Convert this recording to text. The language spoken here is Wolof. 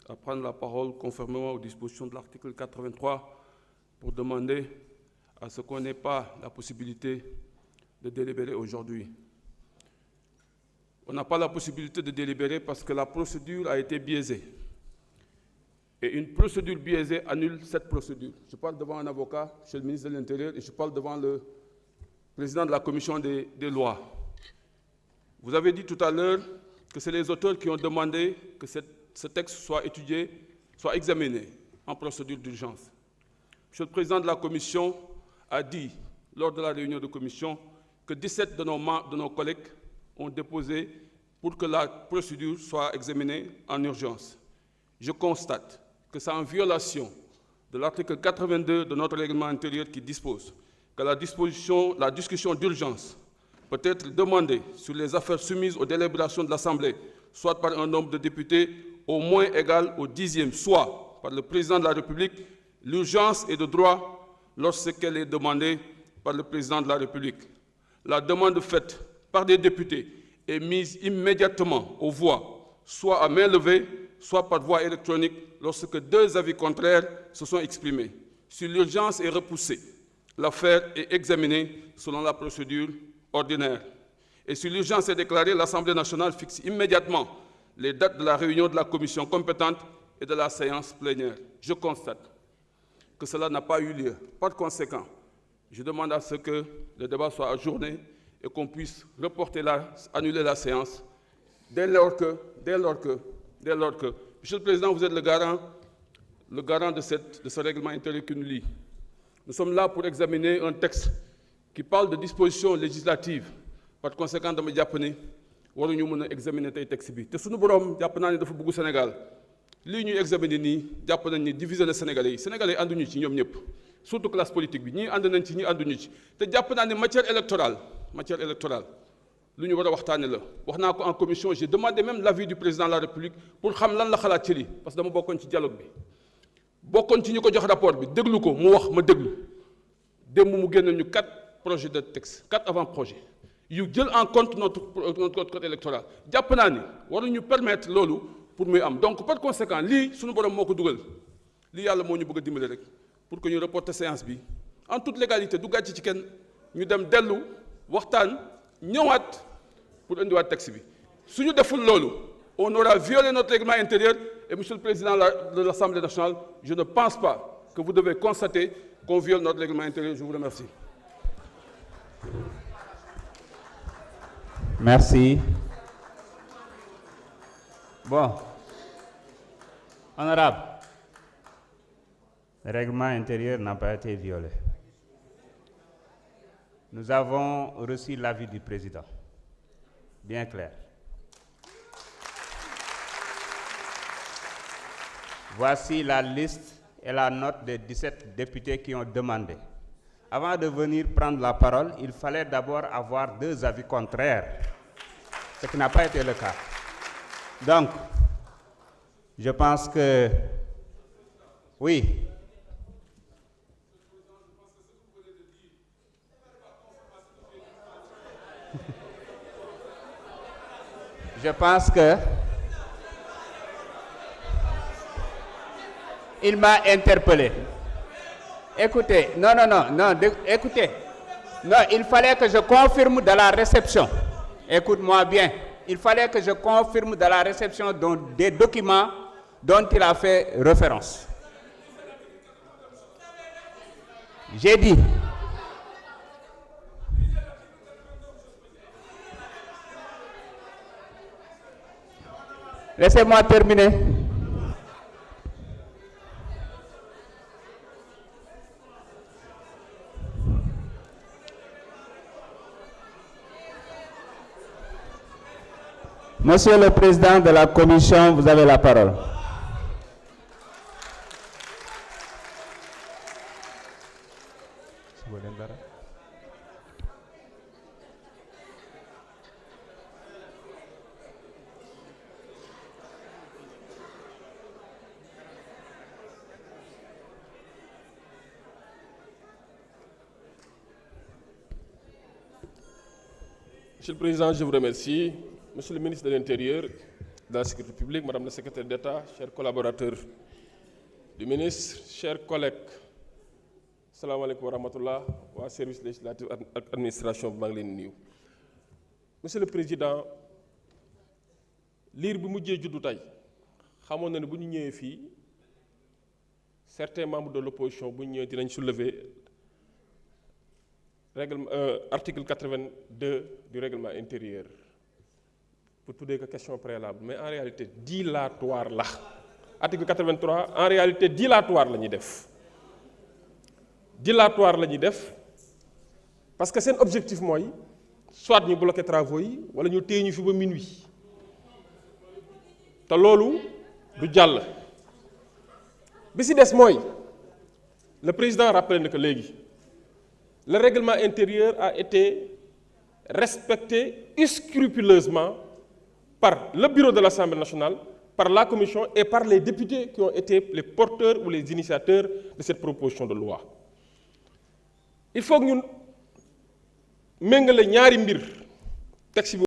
à prendre la parole conformément aux dispositions de l'article 83 pour demander à ce qu'on n'ait pas la possibilité de délibérer aujourd'hui. On n'a pas la possibilité de délibérer parce que la procédure a été biaisée. Et une procédure biaisée annule cette procédure. Je parle devant un avocat, chez le ministre de l'Intérieur, et je parle devant le président de la commission des lois. Vous avez dit tout à l'heure que c'est les auteurs qui ont demandé que ce texte soit étudié, soit examiné en procédure d'urgence. Monsieur le président de la commission a dit, lors de la réunion de commission, que 17 de nos collègues ont déposé pour que la procédure soit examinée en urgence. Je constate que c'est en violation de l'article 82 de notre règlement intérieur qui dispose que la discussion d'urgence peut être demandée sur les affaires soumises aux délibérations de l'Assemblée, soit par un nombre de députés au moins égal au 10e, soit par le président de la République. L'urgence est de droit lorsqu'elle est demandée par le président de la République. La demande faite par des députés est mise immédiatement aux voix, soit à main levée, soit par voie électronique, lorsque deux avis contraires se sont exprimés. Si l'urgence est repoussée, l'affaire est examinée selon la procédure ordinaire. Et si l'urgence est déclarée, l'Assemblée nationale fixe immédiatement les dates de la réunion de la commission compétente et de la séance plénière. Je constate que cela n'a pas eu lieu. Par conséquent, je demande à ce que le débat soit ajourné et qu'on puisse annuler la séance dès lors que, Monsieur le Président, vous êtes le garant de ce règlement intérieur qui nous lie. Nous sommes là pour examiner un texte qui parle de dispositions législatives. Par conséquent, dama jàpp ne waruñu mën a examiner tey texte bi te suñu borom jàpp naa ne dafa bëgg Sénégal lii ñuy examiner nii jàpp nañ ni diviser na Sénégalais yi Sénégalais ànduñu ci ñoom ñëpp surtout classe politique bi ñii ànd nañ ci ñii ànduñu ci te jàpp naa ne matière électorale lu ñu war a waxtaane la wax naa ko en commission j'ai demandé même l'avis du président de la République pour xam lan la xalaat ci lii parce que dama bokkoon ci dialogue bi bokkoon ci ñu ko jox rapport bi déglu ko mu wax ma déglu démb mu génne ñu 4 projets de texte 4 avant-projets yu jël en compte notre code électoral jàpp naa ni waruñu permettre loolu pour muy am donc par conséquent lii suñu borom moo ko dugal lii yàlla moo ñu bëgg a dimbali rek pour que ñu reporter séance bi en toute légalité du gàcc ci kenn ñu dem dellu waxtaan ñëwaat pour indiwaat texte bi suñu deful loolu on aura violé notre règlement intérieur et monsieur le président de l'Assemblée nationale je ne pense pas que vous devez constater qu'on viole notre règlement intérieur. Je vous remercie. Merci. Bon, honorable, le règlement intérieur n'a pas été violé. Nous avons reçu l'avis du président, bien clair. Voici la liste et la note des 17 députés qui ont demandé. Avant de venir prendre la parole, il fallait d'abord avoir 2 avis contraires, ce qui n'a pas été le cas. Donc, je pense que, oui. Je pense que il m'a interpellé. Écoutez, écoutez. Non, il fallait que je confirme de la réception. Écoute-moi bien. Il fallait que je confirme de la réception des documents dont il a fait référence. J'ai dit. Laissez-moi terminer. Monsieur le Président de la Commission, vous avez la parole. Monsieur le Président, je vous remercie. Monsieur le ministre de l'Intérieur, de la sécurité publique, Madame la secrétaire d'État, chers collaborateurs du ministre, chers collègues, salam alaikum wa rahmatullah, wa service législatif administration maa ngi leen di nuyu. Monsieur le Président, liir bi mujjee juddu tey xamoon na ne bu ñu ñëwee fii certains membres de l'opposition bu ñu ñëwee dinañ soulever article 82 du règlement intérieur pour tuddee ko question préalable, mais en réalité dilatoire la. Article 83 en réalité dilatoire la ñuy def parce que seen objectif mooy soit ñu bloquer travaux yi wala ñu téye ñu fi ba minuit te loolu du jàll. bi ci des mooy le président rappelé na que léegi le règlement intérieur a été respecté scrupuleusement par le bureau de l'Assemblée nationale, par la commission et par les députés qui ont été les porteurs ou les initiateurs de cette proposition de loi. Il faut que nous méngale ñaari mbir texte bi